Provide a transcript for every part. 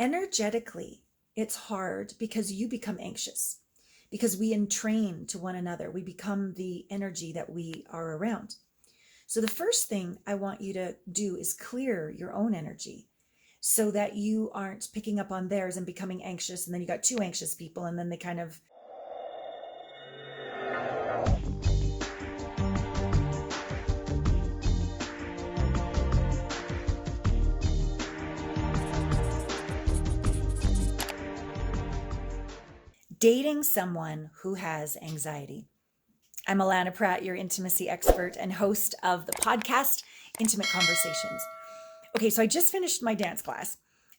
Energetically, it's hard because you become anxious, because we entrain to one another. We become the energy that we are around. So the first thing I want you to do is clear your own energy so that you aren't picking up on theirs and becoming anxious. And then you got two anxious people, and then they kind of dating someone who has anxiety. I'm Alana Pratt, your intimacy expert and host of the podcast, Intimate Conversations. Okay, so I just finished my dance class,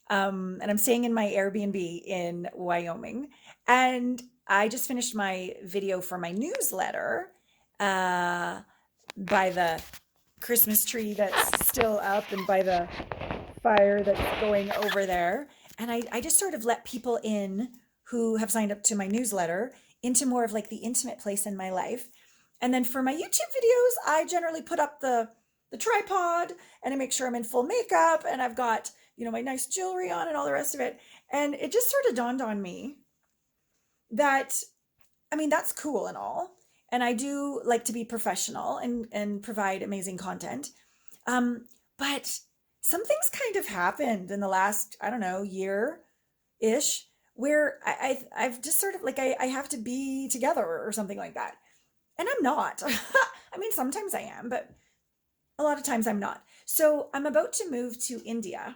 and I'm staying in my Airbnb in Wyoming. And I just finished my video for my newsletter by the Christmas tree that's still up and by the fire that's going over there. And I just sort of let people in who have signed up to my newsletter into more of like the intimate place in my life. And then for my YouTube videos, I generally put up the tripod and I make sure I'm in full makeup and I've got, my nice jewelry on and all the rest of it. And it just sort of dawned on me that, that's cool and all. And I do like to be professional and provide amazing content. But some things kind of happened in the last, year-ish, where I've just sort of like, I have to be together or something like that. And I'm not. Sometimes I am, but a lot of times I'm not. So I'm about to move to India,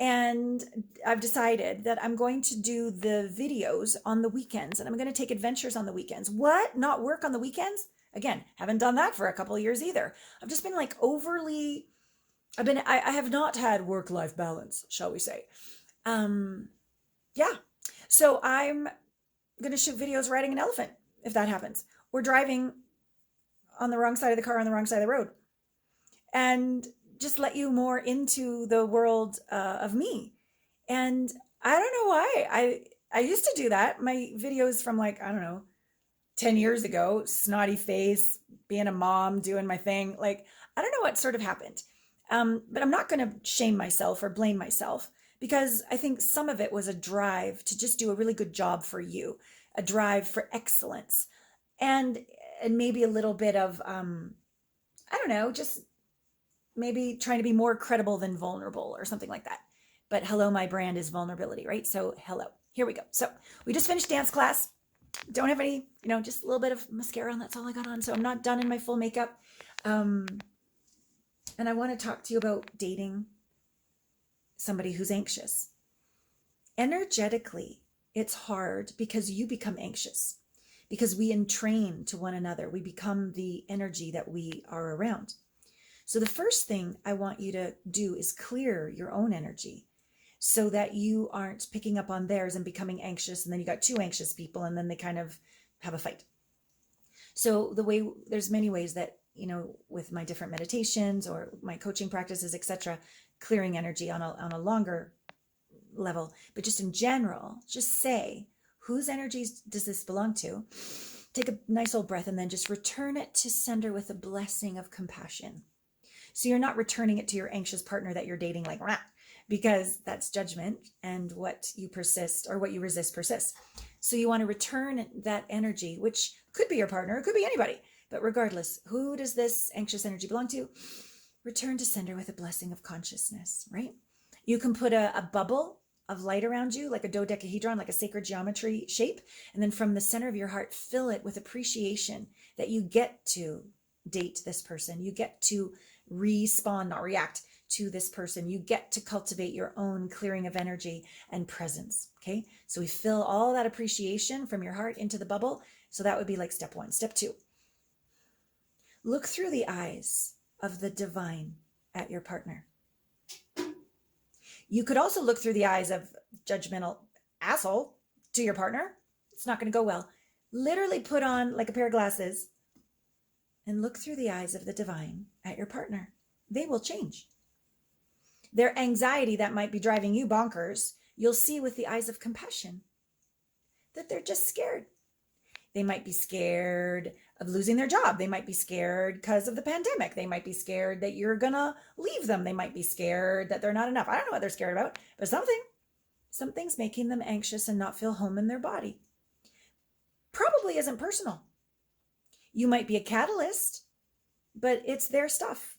and I've decided that I'm going to do the videos on the weekends, and I'm going to take adventures on the weekends. What? Not work on the weekends? Again, haven't done that for a couple of years either. I've just been like I have not had work-life balance, shall we say. Yeah. So I'm going to shoot videos riding an elephant, if that happens. We're driving on the wrong side of the car on the wrong side of the road, and just let you more into the world of me. And I don't know why I used to do that. My videos from 10 years ago, snotty face, being a mom, doing my thing. I don't know what sort of happened. But I'm not going to shame myself or blame myself, because I think some of it was a drive to just do a really good job for you, a drive for excellence, and maybe a little bit of, just maybe trying to be more credible than vulnerable or something like that. But hello, my brand is vulnerability, right? So hello, here we go. So we just finished dance class. Don't have any, just a little bit of mascara on. That's all I got on. So I'm not done in my full makeup. And I want to talk to you about dating somebody who's anxious. Energetically, it's hard because you become anxious, because we entrain to one another. We become the energy that we are around. So the first thing I want you to do is clear your own energy so that you aren't picking up on theirs and becoming anxious. And then you got two anxious people, and then they kind of have a fight. So there's many ways that, with my different meditations or my coaching practices, etc., clearing energy on a longer level. But just in general, just say, whose energies does this belong to? Take a nice old breath and then just return it to sender with a blessing of compassion. So you're not returning it to your anxious partner that you're dating because that's judgment, and what you resist persists. So you want to return that energy, which could be your partner, it could be anybody, but regardless, who does this anxious energy belong to? Return to sender with a blessing of consciousness, right? You can put a bubble of light around you, like a dodecahedron, like a sacred geometry shape. And then from the center of your heart, fill it with appreciation that you get to date this person. You get to respond, not react to this person. You get to cultivate your own clearing of energy and presence. Okay. So we fill all that appreciation from your heart into the bubble. So that would be like step one. Step two, look through the eyes of the divine at your partner. You could also look through the eyes of judgmental asshole to your partner. It's not going to go well. Literally put on like a pair of glasses and look through the eyes of the divine at your partner. They will change. Their anxiety that might be driving you bonkers, you'll see with the eyes of compassion that they're just scared. They might be scared of losing their job. They might be scared because of the pandemic. They might be scared that you're going to leave them. They might be scared that they're not enough. I don't know what they're scared about, but something. Something's making them anxious and not feel home in their body. Probably isn't personal. You might be a catalyst, but it's their stuff.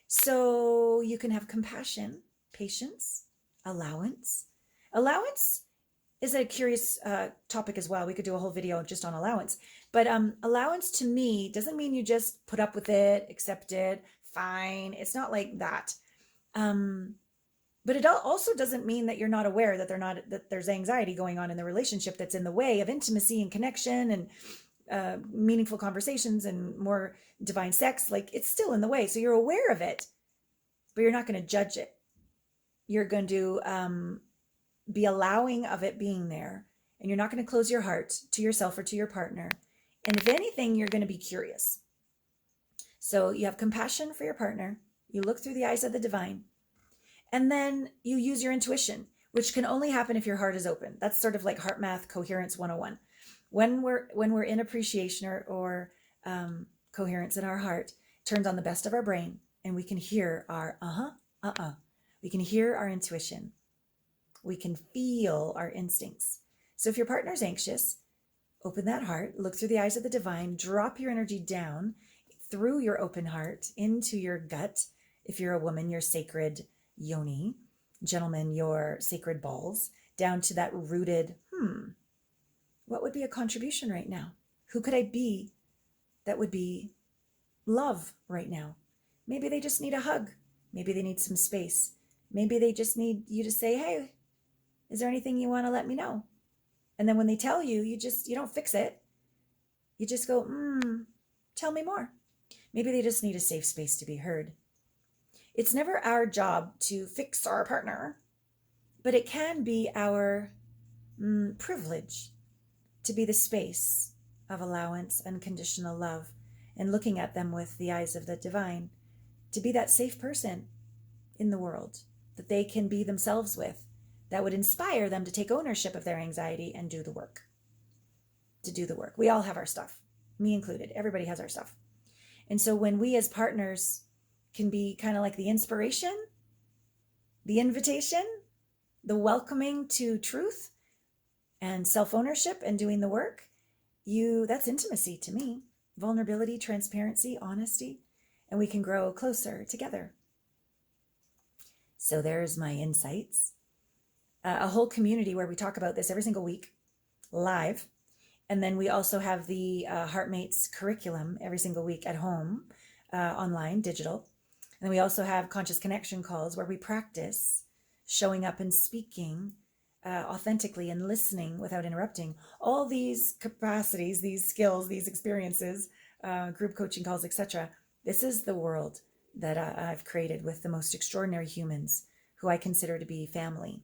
So you can have compassion, patience, allowance. Allowance is a curious topic as well. We could do a whole video just on allowance. But allowance to me doesn't mean you just put up with it, accept it, fine. It's not like that. But it also doesn't mean that you're not aware that there's anxiety going on in the relationship that's in the way of intimacy and connection and meaningful conversations and more divine sex. Like, it's still in the way. So you're aware of it, but you're not going to judge it. You're going to be allowing of it being there, and you're not going to close your heart to yourself or to your partner. And if anything, you're going to be curious. So you have compassion for your partner. You look through the eyes of the divine. And then you use your intuition, which can only happen if your heart is open. That's sort of like heart math coherence 101. When we're in appreciation or coherence in our heart, turns on the best of our brain, and we can hear our we can hear our intuition. We can feel our instincts. So if your partner's anxious, open that heart, look through the eyes of the divine, drop your energy down through your open heart into your gut. If you're a woman, your sacred yoni. Gentlemen, your sacred balls, down to that rooted, what would be a contribution right now? Who could I be that would be love right now? Maybe they just need a hug. Maybe they need some space. Maybe they just need you to say, hey, is there anything you want to let me know? And then when they tell you, you don't fix it. You just go, tell me more. Maybe they just need a safe space to be heard. It's never our job to fix our partner, but it can be our privilege to be the space of allowance, unconditional love, and looking at them with the eyes of the divine, to be that safe person in the world that they can be themselves with, that would inspire them to take ownership of their anxiety and do the work. To do the work. We all have our stuff, me included. Everybody has our stuff. And so when we as partners can be kind of like the inspiration, the invitation, the welcoming to truth and self-ownership and doing the work, that's intimacy to me. Vulnerability, transparency, honesty, and we can grow closer together. So there's my insights. A whole community where we talk about this every single week, live. And then we also have the Heartmates curriculum every single week at home, online, digital. And we also have conscious connection calls where we practice showing up and speaking authentically and listening without interrupting. All these capacities, these skills, these experiences, group coaching calls, etc. This is the world that I've created with the most extraordinary humans who I consider to be family.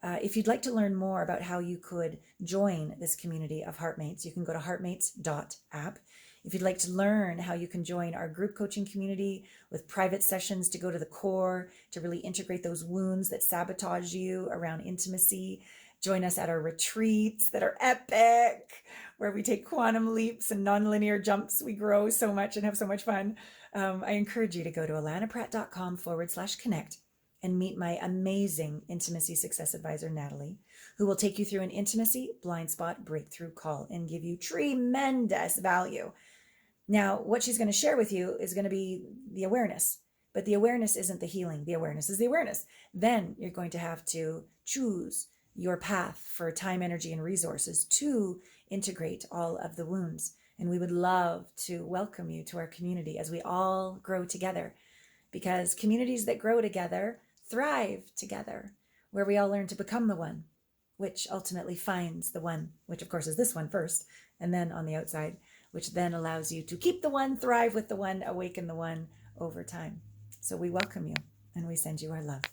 If you'd like to learn more about how you could join this community of Heartmates, you can go to heartmates.app. If you'd like to learn how you can join our group coaching community with private sessions to go to the core, to really integrate those wounds that sabotage you around intimacy, join us at our retreats that are epic, where we take quantum leaps and nonlinear jumps. We grow so much and have so much fun. I encourage you to go to alanapratt.com/connect and meet my amazing intimacy success advisor, Natalie, who will take you through an intimacy blind spot breakthrough call and give you tremendous value. Now, what she's going to share with you is going to be the awareness, but the awareness isn't the healing. The awareness is the awareness. Then you're going to have to choose your path for time, energy, and resources to integrate all of the wounds. And we would love to welcome you to our community as we all grow together, because communities that grow together thrive together, where we all learn to become the one, which ultimately finds the one, which of course is this one first, and then on the outside, which then allows you to keep the one, thrive with the one, awaken the one over time. So we welcome you and we send you our love.